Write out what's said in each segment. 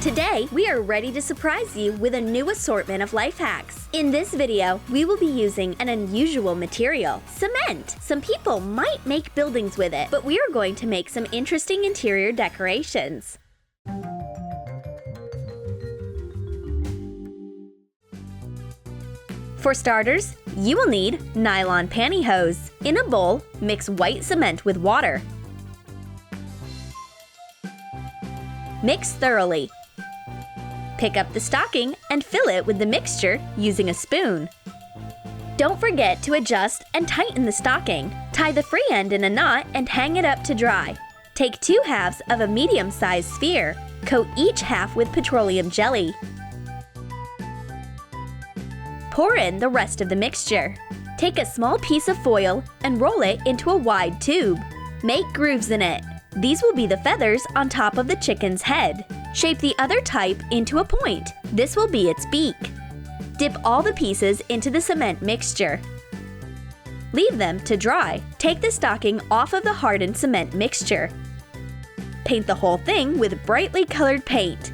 Today, we are ready to surprise you with a new assortment of life hacks. In this video, we will be using an unusual material, cement. Some people might make buildings with it, but we are going to make some interesting interior decorations. For starters, you will need nylon pantyhose. In a bowl, mix white cement with water. Mix thoroughly. Pick up the stocking and fill it with the mixture using a spoon. Don't forget to adjust and tighten the stocking. Tie the free end in a knot and hang it up to dry. Take 2 halves of a medium-sized sphere. Coat each half with petroleum jelly. Pour in the rest of the mixture. Take a small piece of foil and roll it into a wide tube. Make grooves in it. These will be the feathers on top of the chicken's head. Shape the other type into a point. This will be its beak. Dip all the pieces into the cement mixture. Leave them to dry. Take the stocking off of the hardened cement mixture. Paint the whole thing with brightly colored paint.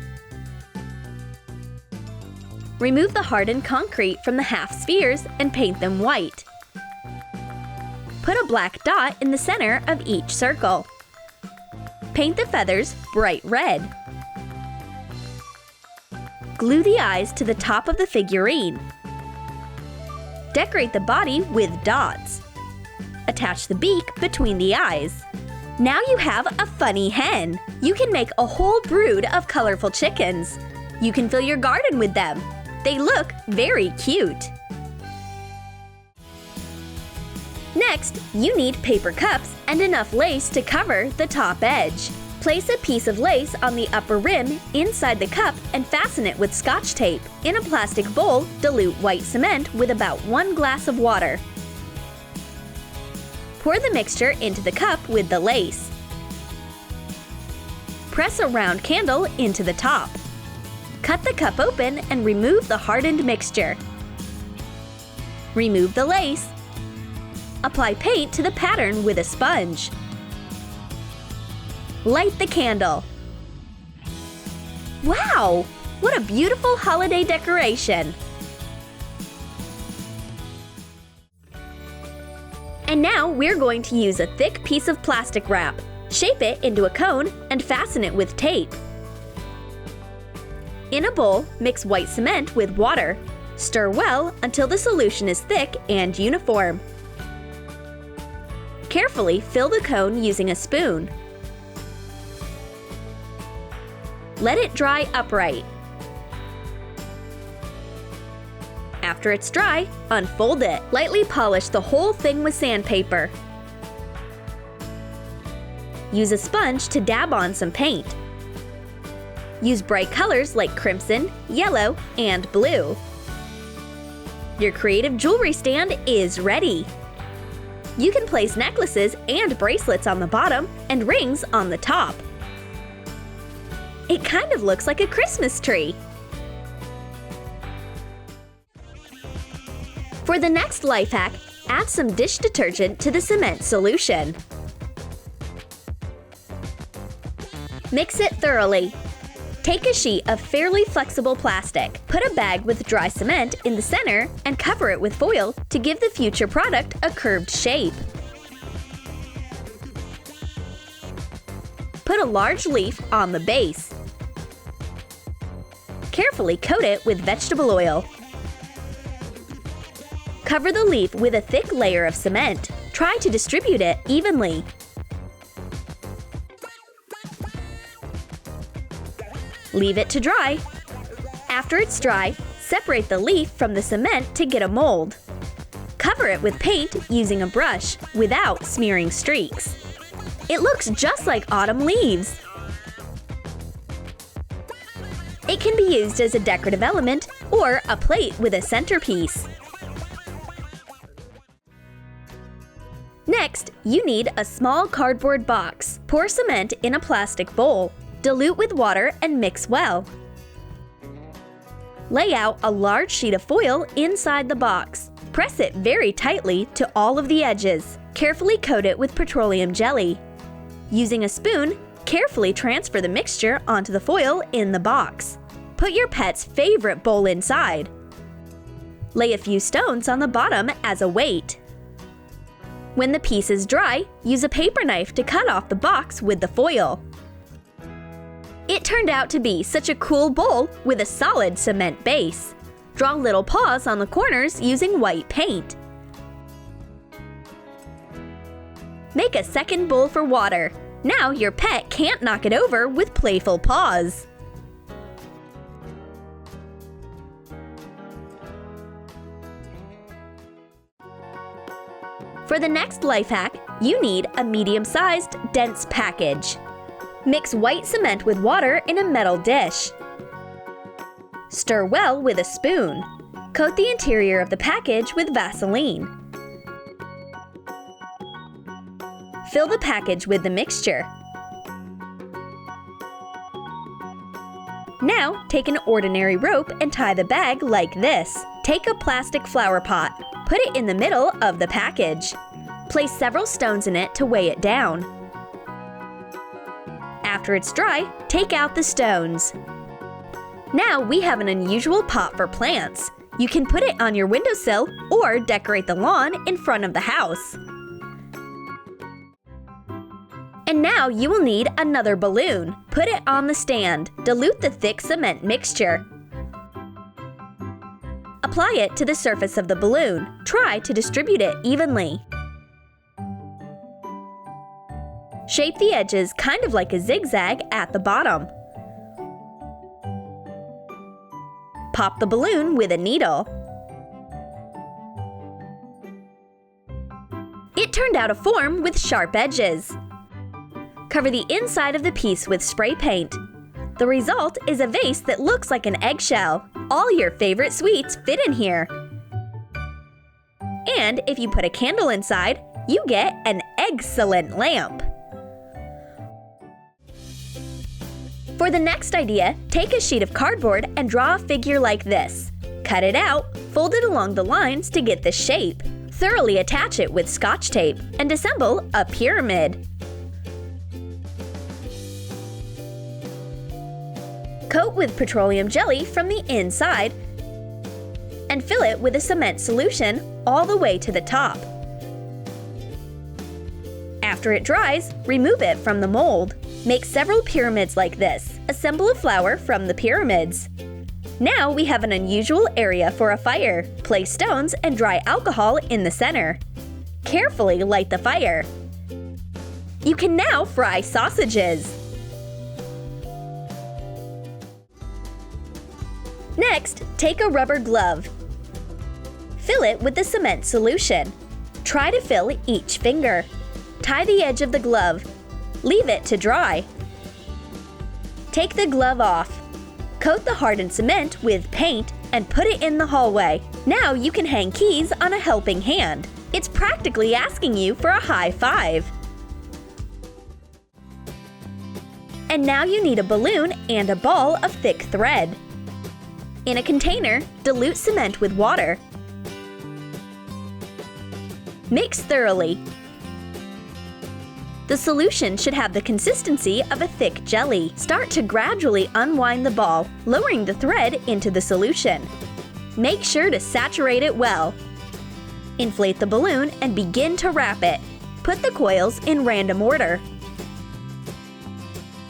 Remove the hardened concrete from the half spheres and paint them white. Put a black dot in the center of each circle. Paint the feathers bright red. Glue the eyes to the top of the figurine. Decorate the body with dots. Attach the beak between the eyes. Now you have a funny hen. You can make a whole brood of colorful chickens. You can fill your garden with them. They look very cute. Next, you need paper cups and enough lace to cover the top edge. Place a piece of lace on the upper rim inside the cup and fasten it with Scotch tape. In a plastic bowl, dilute white cement with about 1 glass of water. Pour the mixture into the cup with the lace. Press a round candle into the top. Cut the cup open and remove the hardened mixture. Remove the lace. Apply paint to the pattern with a sponge. Light the candle. Wow! What a beautiful holiday decoration! And now we're going to use a thick piece of plastic wrap. Shape it into a cone and fasten it with tape. In a bowl, mix white cement with water. Stir well until the solution is thick and uniform. Carefully fill the cone using a spoon. Let it dry upright. After it's dry, unfold it. Lightly polish the whole thing with sandpaper. Use a sponge to dab on some paint. Use bright colors like crimson, yellow, and blue. Your creative jewelry stand is ready. You can place necklaces and bracelets on the bottom and rings on the top. It kind of looks like a Christmas tree. For the next life hack, add some dish detergent to the cement solution. Mix it thoroughly. Take a sheet of fairly flexible plastic. Put a bag with dry cement in the center and cover it with foil to give the future product a curved shape. Put a large leaf on the base. Carefully coat it with vegetable oil. Cover the leaf with a thick layer of cement. Try to distribute it evenly. Leave it to dry. After it's dry, separate the leaf from the cement to get a mold. Cover it with paint using a brush without smearing streaks. It looks just like autumn leaves. It can be used as a decorative element or a plate with a centerpiece. Next, you need a small cardboard box. Pour cement in a plastic bowl. Dilute with water and mix well. Lay out a large sheet of foil inside the box. Press it very tightly to all of the edges. Carefully coat it with petroleum jelly. Using a spoon, Carefully transfer the mixture onto the foil in the box. Put your pet's favorite bowl inside. Lay a few stones on the bottom as a weight. When the piece is dry, use a paper knife to cut off the box with the foil. It turned out to be such a cool bowl with a solid cement base. Draw little paws on the corners using white paint. Make a second bowl for water. Now your pet can't knock it over with playful paws. For the next life hack, you need a medium-sized, dense package. Mix white cement with water in a metal dish. Stir well with a spoon. Coat the interior of the package with Vaseline. Fill the package with the mixture. Now, take an ordinary rope and tie the bag like this. Take a plastic flower pot. Put it in the middle of the package. Place several stones in it to weigh it down. After it's dry, take out the stones. Now we have an unusual pot for plants. You can put it on your windowsill or decorate the lawn in front of the house. And now you will need another balloon. Put it on the stand. Dilute the thick cement mixture. Apply it to the surface of the balloon. Try to distribute it evenly. Shape the edges kind of like a zigzag at the bottom. Pop the balloon with a needle. It turned out a form with sharp edges. Cover the inside of the piece with spray paint. The result is a vase that looks like an eggshell. All your favorite sweets fit in here. And if you put a candle inside, you get an excellent lamp. For the next idea, take a sheet of cardboard and draw a figure like this. Cut it out, fold it along the lines to get the shape. Thoroughly attach it with Scotch tape and assemble a pyramid. Coat with petroleum jelly from the inside and fill it with a cement solution all the way to the top. After it dries, remove it from the mold. Make several pyramids like this. Assemble a flower from the pyramids. Now we have an unusual area for a fire. Place stones and dry alcohol in the center. Carefully light the fire. You can now fry sausages. Next, take a rubber glove. Fill it with the cement solution. Try to fill each finger. Tie the edge of the glove. Leave it to dry. Take the glove off. Coat the hardened cement with paint and put it in the hallway. Now you can hang keys on a helping hand. It's practically asking you for a high five. And now you need a balloon and a ball of thick thread. In a container, dilute cement with water. Mix thoroughly. The solution should have the consistency of a thick jelly. Start to gradually unwind the ball, lowering the thread into the solution. Make sure to saturate it well. Inflate the balloon and begin to wrap it. Put the coils in random order.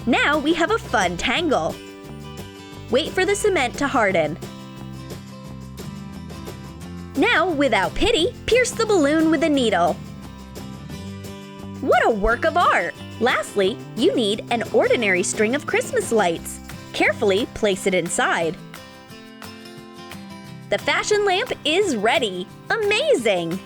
Now we have a fun tangle. Wait for the cement to harden. Now, without pity, pierce the balloon with a needle. What a work of art! Lastly, you need an ordinary string of Christmas lights. Carefully place it inside. The fashion lamp is ready! Amazing!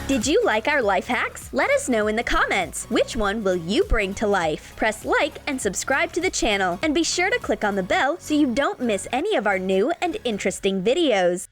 Did you like our life hacks? Let us know in the comments. Which one will you bring to life? Press like and subscribe to the channel, and be sure to click on the bell so you don't miss any of our new and interesting videos.